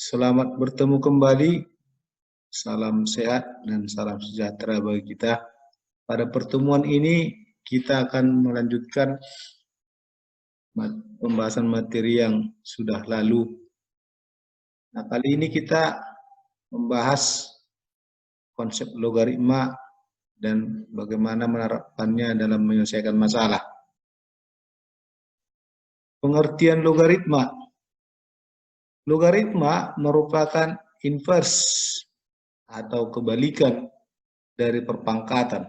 Selamat bertemu kembali. Salam sehat dan salam sejahtera bagi kita. Pada pertemuan ini kita akan melanjutkan pembahasan materi yang sudah lalu. Nah, kali ini kita membahas konsep logaritma dan bagaimana menerapkannya dalam menyelesaikan masalah. Pengertian logaritma. Logaritma merupakan inverse atau kebalikan dari perpangkatan.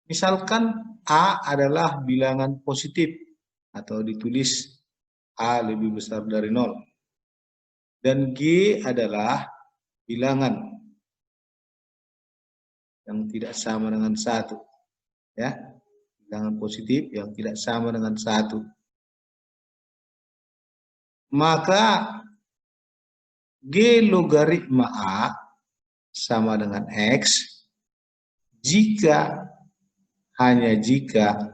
Misalkan A adalah bilangan positif atau ditulis A lebih besar dari 0. Dan G adalah bilangan yang tidak sama dengan 1. Ya, bilangan positif yang tidak sama dengan 1. Maka G logaritma A sama dengan X hanya jika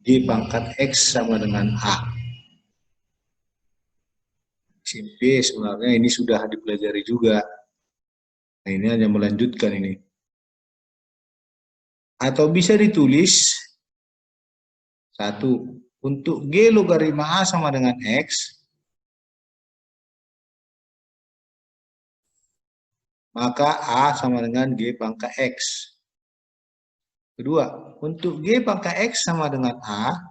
G pangkat X sama dengan A. SMP sebenarnya ini sudah dipelajari juga. Nah, ini hanya melanjutkan ini. Atau bisa ditulis 1. Untuk G logaritma A sama dengan X, maka A sama dengan G pangkat X. Kedua, untuk G pangkat X sama dengan A,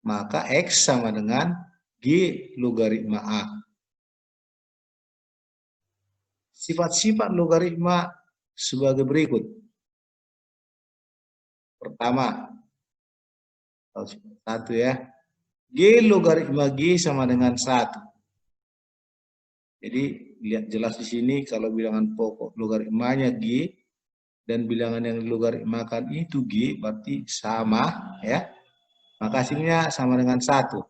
maka X sama dengan G logaritma A. Sifat-sifat logaritma sebagai berikut. Pertama, 1 ya, G logaritma G sama dengan 1. Jadi lihat jelas di sini kalau bilangan pokok logaritmanya G dan bilangan yang dilogaritmakan itu G berarti sama ya. Maka hasilnya sama dengan 1.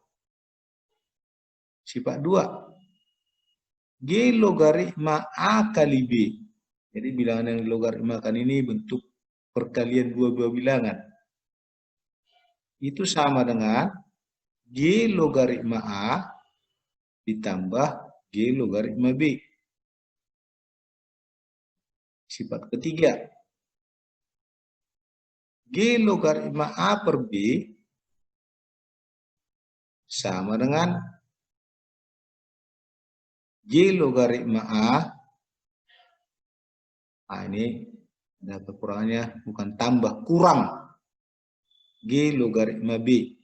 Sifat 2. G logaritma A kali B. Jadi bilangan yang dilogaritmakan ini bentuk perkalian dua bilangan. Itu sama dengan G logaritma A ditambah G logaritma B. Sifat ketiga. G logaritma A per B sama dengan G logaritma A. Nah, ini ada kekurangannya, bukan tambah, kurang G logaritma B.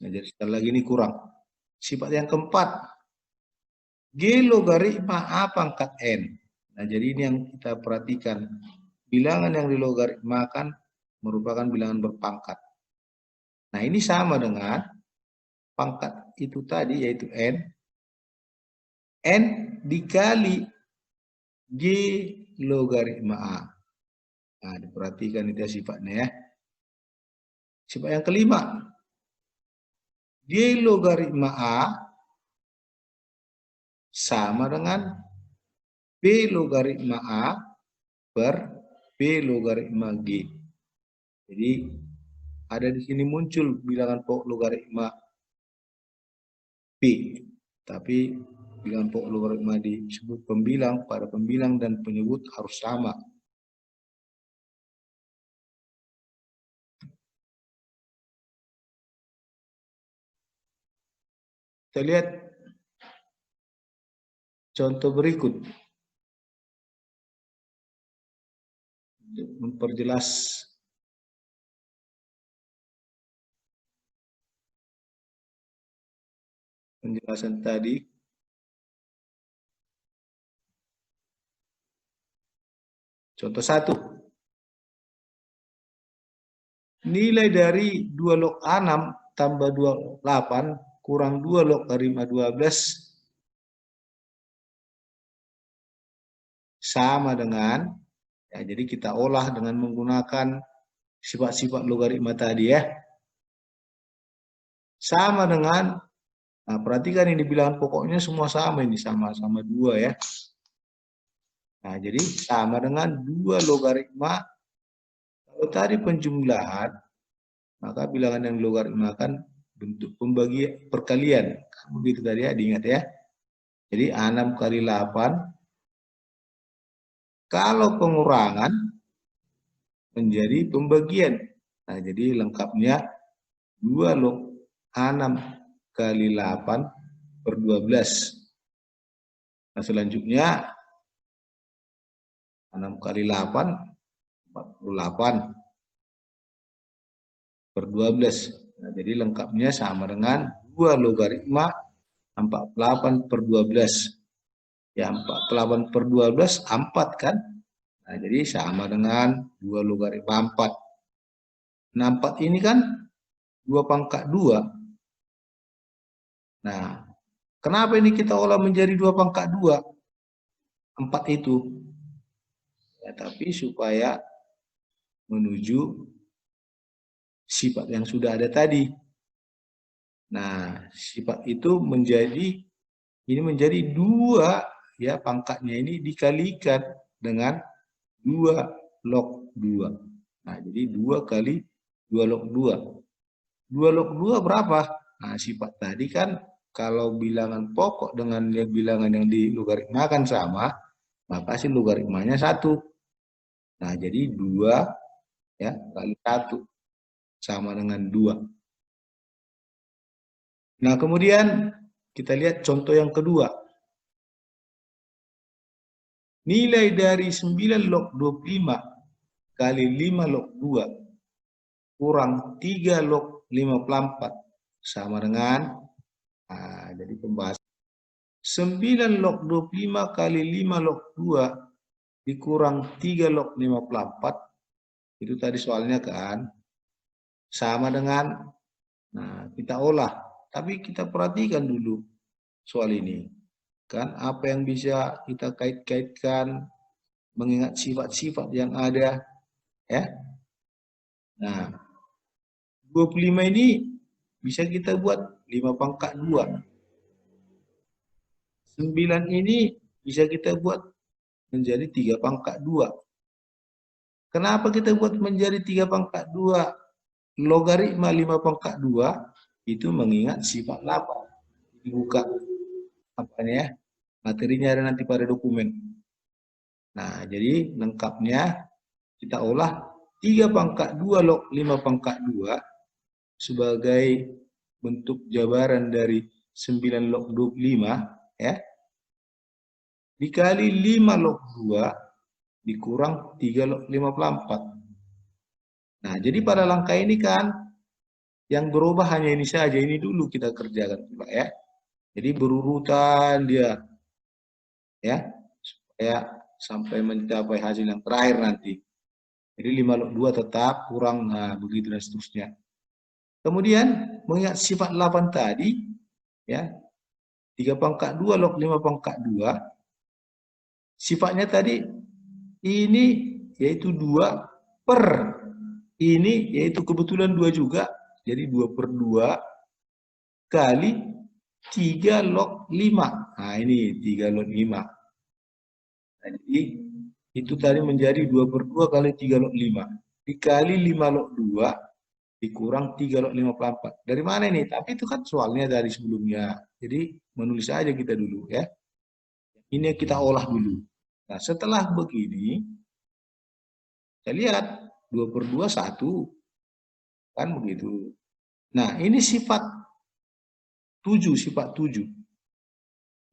Nah, jadi sekali lagi ini kurang. Sifat yang keempat, G logaritma A pangkat N. Nah, jadi ini yang kita perhatikan. Bilangan yang dilogaritmakan merupakan bilangan berpangkat. Nah, ini sama dengan pangkat itu tadi, yaitu N. N dikali G logaritma A. Nah, diperhatikan itu sifatnya ya. Sifat yang kelima, G logaritma A sama dengan B logaritma A per B logaritma G. Jadi ada di sini muncul bilangan pokok logaritma P, tapi bilangan pokok logaritma disebut pembilang, pada pembilang dan penyebut harus sama. Kita lihat contoh berikut untuk memperjelas penjelasan tadi. Contoh 1. Nilai dari 2 log A6 tambah 2 log A8 kurang 2 log A5 A12 sama dengan, ya, jadi kita olah dengan menggunakan sifat-sifat logaritma tadi ya. Sama dengan, nah perhatikan ini bilangan pokoknya semua sama, ini sama-sama 2 ya. Nah, jadi sama dengan 2 logaritma. Kalau tadi penjumlahan, maka bilangan yang logaritmakan bentuk pembagian perkalian. Begitu tadi ya, diingat ya. Jadi 6 kali 8. Kalau pengurangan menjadi pembagian. Nah, jadi lengkapnya 2 log 6 kali 8 per 12. Nah, selanjutnya 6 kali 8, 48 per 12. Nah, jadi lengkapnya sama dengan 2 logaritma 48 per 12. Ya, 48 per 12, 4 kan? Nah, jadi sama dengan 2 logaritma 4. Nah, 4 ini kan 2 pangkat 2. Nah, kenapa ini kita olah menjadi 2 pangkat 2? 4 itu. Ya, tapi supaya menuju sifat yang sudah ada tadi. Nah, sifat itu menjadi 2 ya, pangkatnya ini dikalikan dengan 2 log 2. Nah, jadi 2 kali 2 log 2. 2 log 2 berapa? Nah, sifat tadi kan kalau bilangan pokok dengan bilangan yang dilogaritmakan sama, maka si logaritmanya 1. Nah, jadi 2 ya kali 1 sama dengan 2. Nah, kemudian kita lihat contoh yang kedua. Nilai dari 9 log 25 kali 5 log 2 kurang 3 log 54 sama dengan, nah, jadi pembahasan 9 log 25 kali 5 log 2 dikurang 3 log 54, itu tadi soalnya kan, sama dengan, nah kita olah, tapi kita perhatikan dulu soal ini. Kan apa yang bisa kita kait-kaitkan, mengingat sifat-sifat yang ada, ya. Nah, 25 ini bisa kita buat 5 pangkat 2. 9 ini bisa kita buat menjadi 3 pangkat 2. Kenapa kita buat menjadi 3 pangkat 2? Logaritma 5 pangkat 2 itu mengingat sifat 8. Dibuka apanya ya, materinya ada nanti pada dokumen. Nah, jadi lengkapnya kita olah 3 pangkat 2 log 5 pangkat 2 sebagai bentuk jabaran dari 9 log 25 ya, dikali 5 log 2 dikurang 3 log 54. Nah, jadi pada langkah ini kan yang berubah hanya ini saja, ini dulu kita kerjakan Pak ya. Jadi berurutan dia ya, supaya sampai mencapai hasil yang terakhir nanti. Jadi 5 log 2 tetap kurang, nah begitu dan seterusnya. Kemudian mengingat sifat 8 tadi ya, 3 pangkat 2 log 5 pangkat 2, sifatnya tadi ini yaitu 2 per ini yaitu kebetulan 2 juga, jadi 2 per 2 kali 3 log 5. Nah ini 3 log 5. Nah, jadi itu tadi menjadi 2 per 2 kali 3 log 5. Dikali 5 log 2 dikurang 3 log 54. Dari mana ini? Tapi itu kan soalnya dari sebelumnya. Jadi menulis aja kita dulu ya. Ini kita olah dulu. Nah setelah begini, saya lihat 2 per 2 1. Kan begitu. Nah ini sifat 7, sifat 7.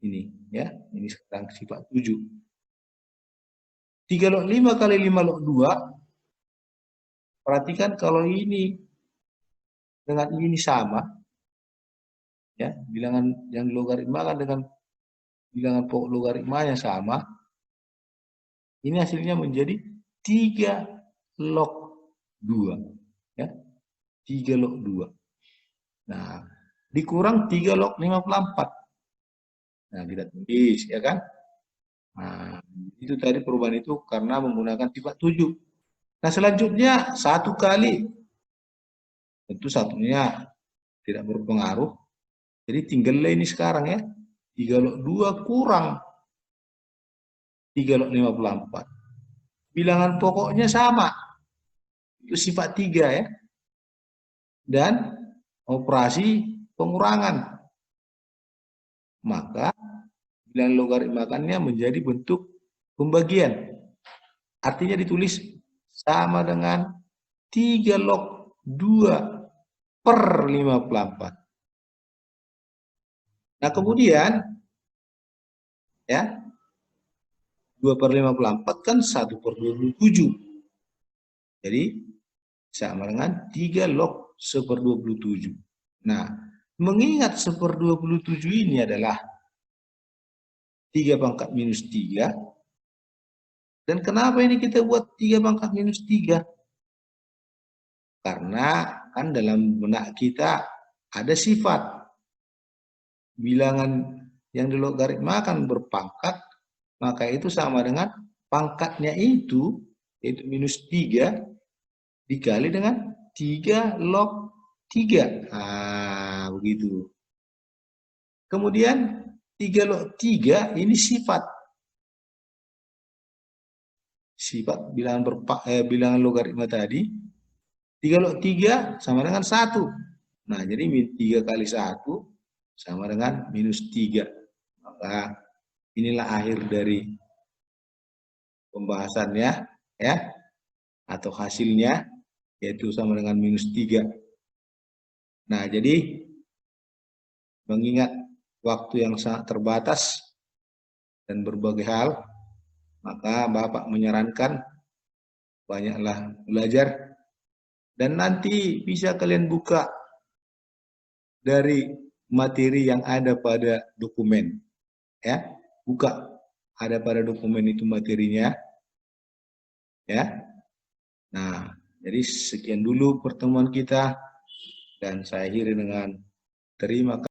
Ini ya, ini sekarang sifat 7. 3 log 5 kali 5 log 2, perhatikan kalau ini dengan ini sama, ya, bilangan yang logaritma kan dengan bilangan pokok logaritmanya sama, ini hasilnya menjadi 3 log 2. Ya, 3 log 2. Nah, dikurang 3 log 54. Nah, kita tulis, ya kan? Nah, itu tadi perubahan itu karena menggunakan sifat 7. Nah, selanjutnya 1 kali. Tentu satunya tidak berpengaruh. Jadi tinggallah ini sekarang ya. 3 log 2 kurang 3 log 54. Bilangan pokoknya sama. Itu sifat 3 ya. Dan operasi pengurangan. Maka bilangan logaritmakannya menjadi bentuk pembagian. Artinya ditulis sama dengan 3 log 2 per 54. Nah kemudian ya 2 per 54 kan 1 per 27. Jadi sama dengan 3 log 1 per 27. Nah mengingat 1 per 27 ini adalah 3 pangkat minus 3. Dan kenapa ini kita buat 3 pangkat minus 3? Karena kan dalam benak kita ada sifat bilangan yang dilogaritmakan berpangkat, maka itu sama dengan pangkatnya itu, yaitu minus 3, dikali dengan 3 log 3. Nah, begitu. Kemudian 3 log 3 ini sifat bilangan logaritma tadi. 3 log 3 sama dengan 1. Nah, jadi 3 kali 1 sama dengan minus 3. Maka inilah akhir dari pembahasannya, ya, atau hasilnya, yaitu sama dengan minus 3. Nah, jadi mengingat waktu yang sangat terbatas dan berbagai hal, maka Bapak menyarankan banyaklah belajar, dan nanti bisa kalian buka dari materi yang ada pada dokumen, ya, buka, ada pada dokumen itu materinya, ya. Nah, jadi sekian dulu pertemuan kita, dan saya akhiri dengan terima kasih.